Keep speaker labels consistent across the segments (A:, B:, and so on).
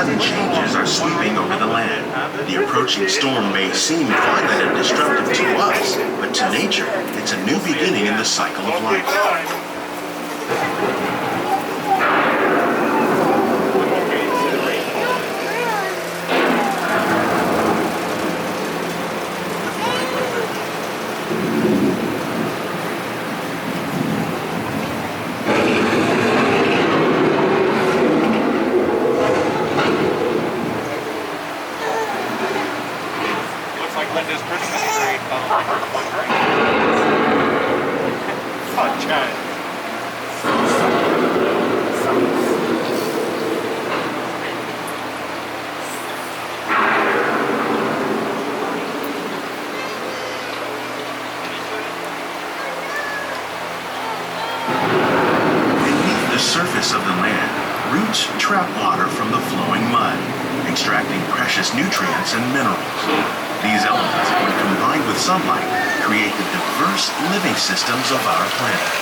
A: sudden changes are sweeping over the land. The approaching storm may seem violent and destructive to us, but to nature, it's a new beginning in the cycle of life. Surface of the land, roots trap water from the flowing mud, extracting precious nutrients and minerals. These elements, when combined with sunlight, create the diverse living systems of our planet.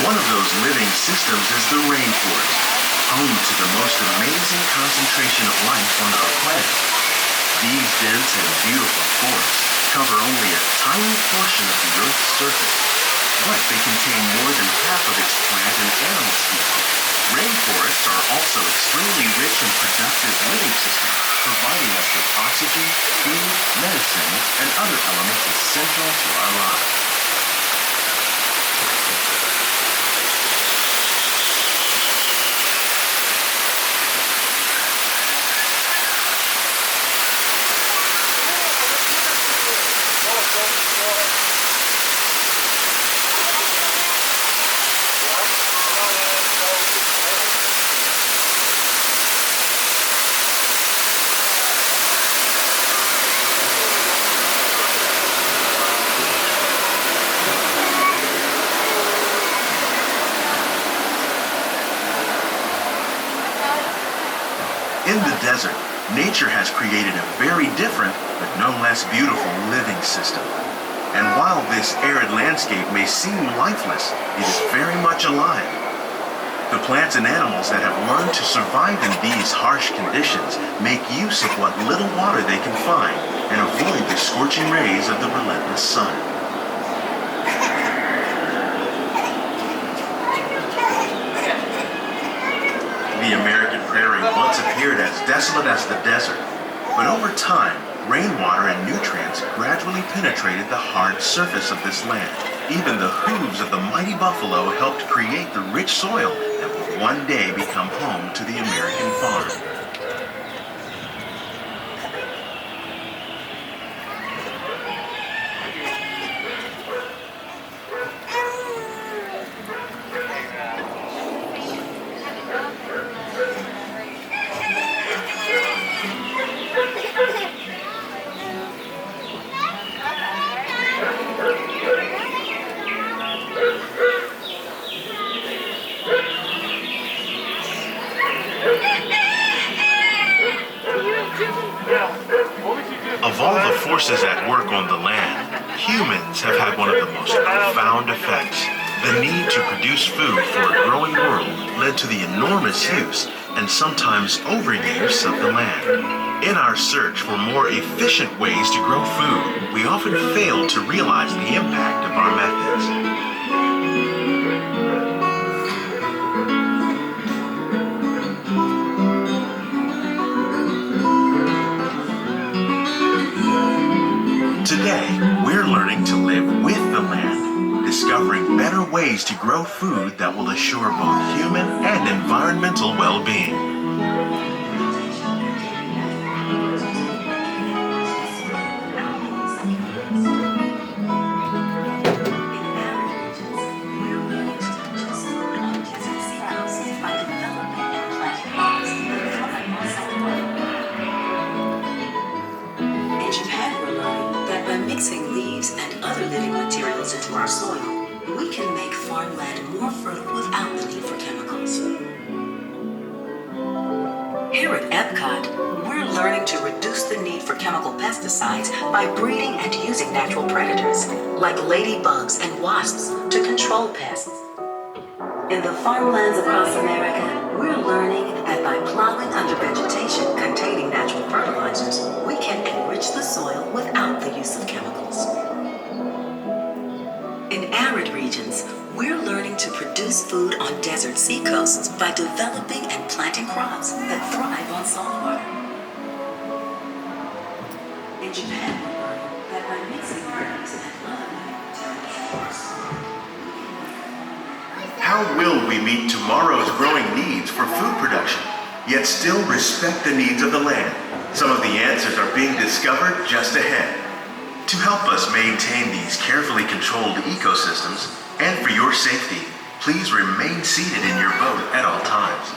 A: One of those living systems is the rainforest, home to the most amazing concentration of life on our planet. These dense and beautiful forests cover only a tiny portion of the Earth's surface, but they contain more than half of its plant and animal species. Rainforests are also extremely rich and productive living systems, providing us with oxygen, food, medicine, and other elements essential to our lives. In the desert, nature has created a very different, but no less beautiful living system. And while this arid landscape may seem lifeless, it is very much alive. The plants and animals that have learned to survive in these harsh conditions make use of what little water they can find and avoid the scorching rays of the relentless sun. The American prairie once appeared as desolate as the desert, but over time, rainwater and nutrients gradually penetrated the hard surface of this land. Even the hooves of the mighty buffalo helped create the rich soil that will one day become home to the American farm. Of all the forces at work on the land, humans have had one of the most profound effects. The need to produce food for a growing world led to the enormous use and sometimes overuse of the land. In our search for more efficient ways to grow food, we often fail to realize the impact of our methods. Today, we're learning to live with the land, discovering better ways to grow food that will assure both human and environmental well-being.
B: more fruit without the need for chemicals. Here at Epcot, we're learning to reduce the need for chemical pesticides by breeding and using natural predators, like ladybugs and wasps, to control pests. In the farmlands across America, we're learning that by plowing under vegetation containing natural fertilizers, we can enrich the soil without the use of chemicals. In arid regions, we're learning to produce food on desert seacoasts by developing and planting crops that thrive on salt water. In Japan, we learned that by mixing herbs and other materials,
A: how will we meet tomorrow's growing needs for food production, yet still respect the needs of the land? Some of the answers are being discovered just ahead. To help us maintain these carefully controlled ecosystems, and for your safety, please remain seated in your boat at all times.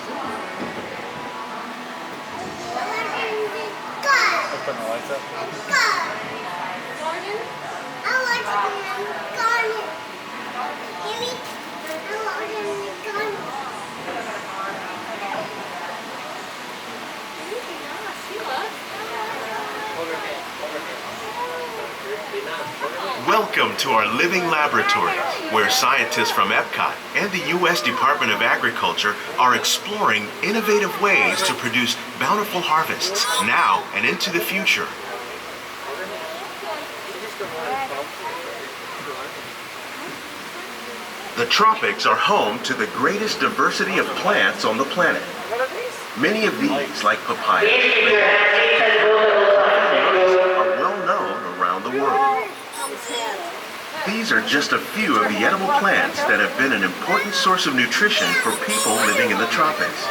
A: Welcome to our living laboratory, where scientists from Epcot and the U.S. Department of Agriculture are exploring innovative ways to produce bountiful harvests now and into the future. The tropics are home to the greatest diversity of plants on the planet. Many of these, like papaya, are well known around the world. These are just a few of the edible plants that have been an important source of nutrition for people living in the tropics.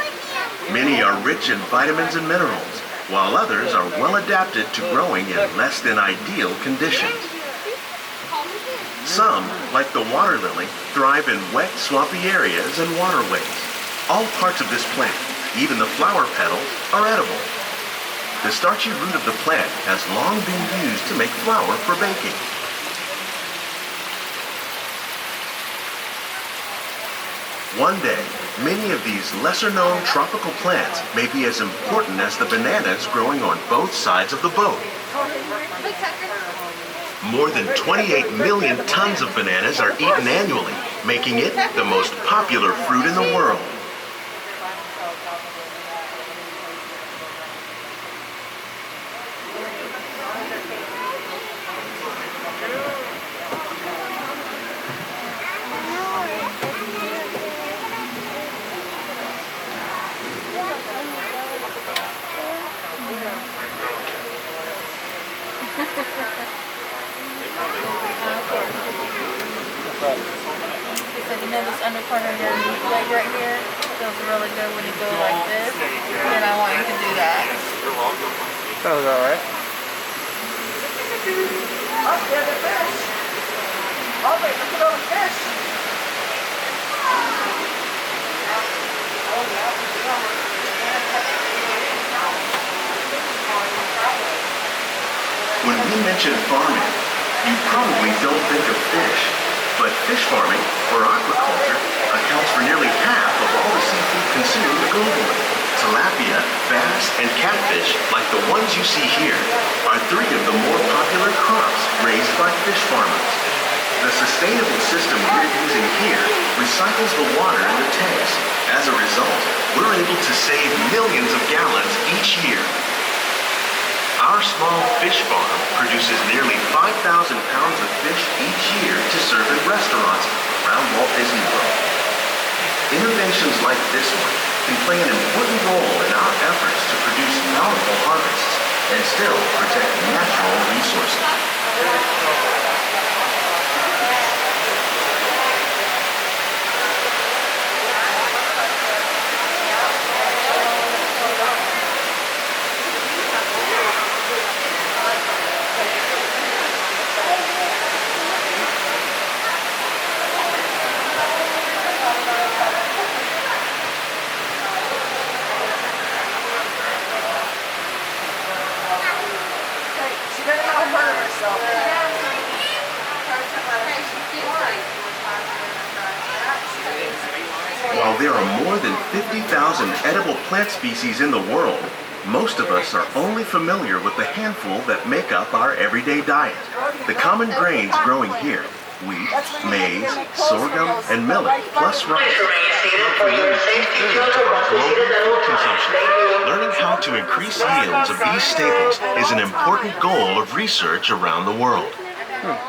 A: Many are rich in vitamins and minerals, while others are well adapted to growing in less than ideal conditions. Some, like the water lily, thrive in wet, swampy areas and waterways. All parts of this plant, even the flower petals, are edible. The starchy root of the plant has long been used to make flour for baking. One day, many of these lesser-known tropical plants may be as important as the bananas growing on both sides of the boat. More than 28 million tons of bananas are eaten annually, making it the most popular fruit in the world.
C: You know this under part of your leg right here feels really good when you go like this, and I want you to do that.
D: That was alright.
C: Oh, there's a fish. Oh, wait, look at all the fish.
A: When we mention farming, you probably don't think of fish. But fish farming, or aquaculture, accounts for nearly half of all the seafood consumed globally. Tilapia, bass, and catfish, like the ones you see here, are three of the more popular crops raised by fish farmers. The sustainable system we're using here recycles the water in the tanks. As a result, we're able to save millions of gallons each year. Our small fish farm produces nearly 5,000 pounds of fish each year to serve in restaurants around Walt Disney World. Innovations like this one can play an important role in our efforts to produce bountiful harvests and still protect natural resources.
C: She better not hurt herself.
A: While there are more than 50,000 edible plant species in the world, most of us are only familiar with the handful that make up our everyday diet. The common grains growing here: wheat, maize, sorghum, and millet, plus rice, help nearly 2/3 of our global food consumption. Learning how to increase yields of these staples is an important goal of research around the world.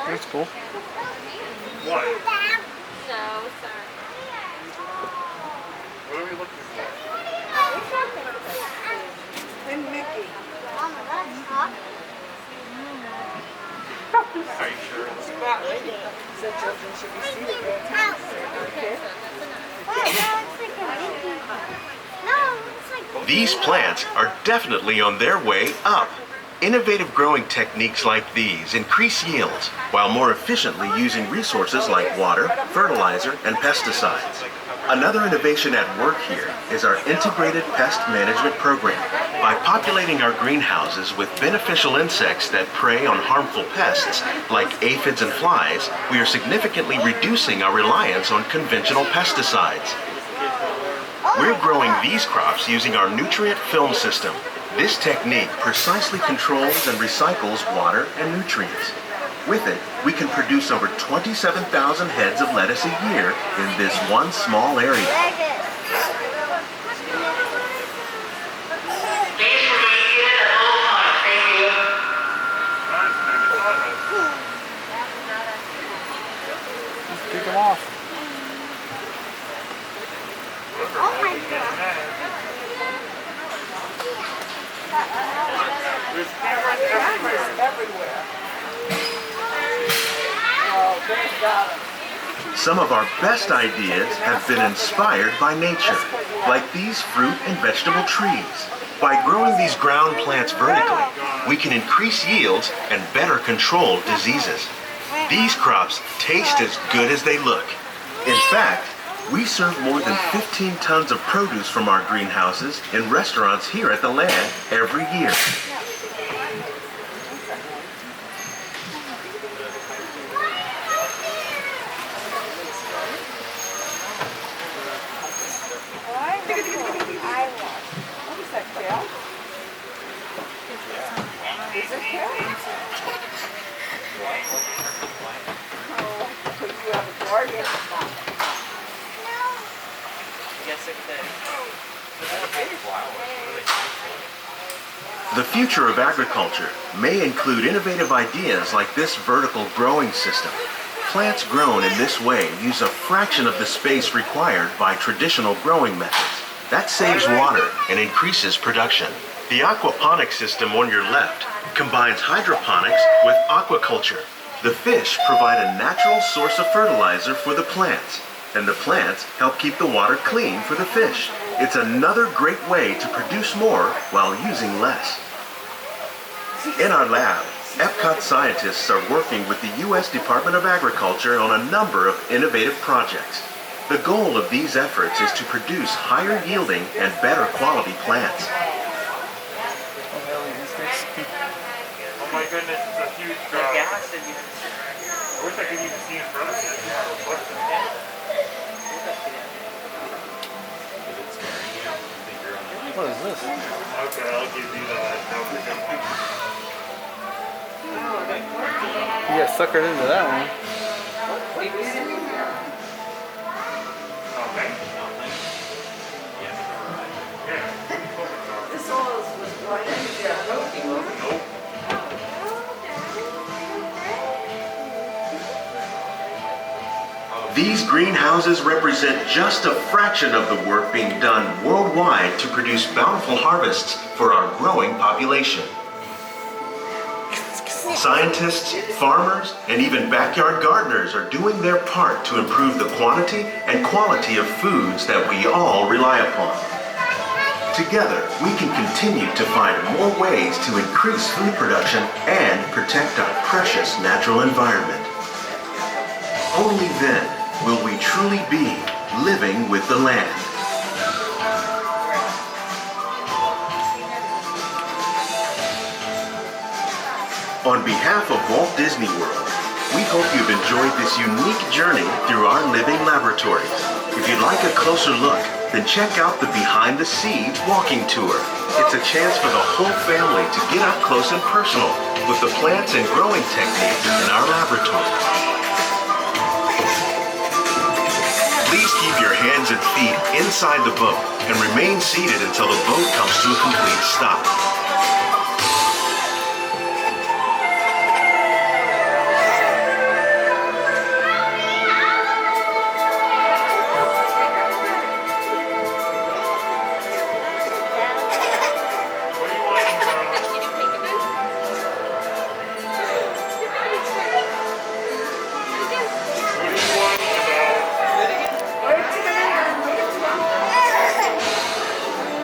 D: That's cool.
C: No, sorry.
D: What are we looking for?
E: And Mickey.
D: Are you sure?
E: Not ready. Said children should be seated there.
A: These plants are definitely on their way up. Innovative growing techniques like these increase yields while more efficiently using resources like water, fertilizer, and pesticides. Another innovation at work here is our integrated pest management program. By populating our greenhouses with beneficial insects that prey on harmful pests like aphids and flies, we are significantly reducing our reliance on conventional pesticides. We're growing these crops using our nutrient film system. This technique precisely controls and recycles water and nutrients. With it, we can produce over 27,000 heads of lettuce a year in this one small area.
D: Let's kick them off.
E: Oh my God.
D: There's cameras everywhere.
E: Oh, there's God.
A: Some of our best ideas have been inspired by nature, like these fruit and vegetable trees. By growing these ground plants vertically, we can increase yields and better control diseases. These crops taste as good as they look. In fact, we serve more than 15 tons of produce from our greenhouses in restaurants here at the land every year.
E: What is that, kale? Is it kale? Oh, because you have a garden.
A: The future of agriculture may include innovative ideas like this vertical growing system. Plants grown in this way use a fraction of the space required by traditional growing methods. That saves water and increases production. The aquaponics system on your left combines hydroponics with aquaculture. The fish provide a natural source of fertilizer for the plants, and the plants help keep the water clean for the fish. It's another great way to produce more while using less. In our lab, Epcot scientists are working with the U.S. Department of Agriculture on a number of innovative projects. The goal of these efforts is to produce higher yielding and better quality plants.
D: Oh my goodness, it's a huge crowd. I wish I could even see in front of it.
F: What is this?
D: Okay, I'll give you that.
F: You got suckered into that one.
E: This all was right in there.
D: Nope.
A: These greenhouses represent just a fraction of the work being done worldwide to produce bountiful harvests for our growing population. Scientists, farmers, and even backyard gardeners are doing their part to improve the quantity and quality of foods that we all rely upon. Together, we can continue to find more ways to increase food production and protect our precious natural environment. Only then will we truly be living with the land. On behalf of Walt Disney World, We hope you've enjoyed this unique journey through our living laboratories. If you'd like a closer look, then check out the Behind the Seeds walking tour. It's a chance for the whole family to get up close and personal with the plants and growing techniques in our laboratory. Please keep your hands and feet inside the boat and remain seated until the boat comes to a complete stop.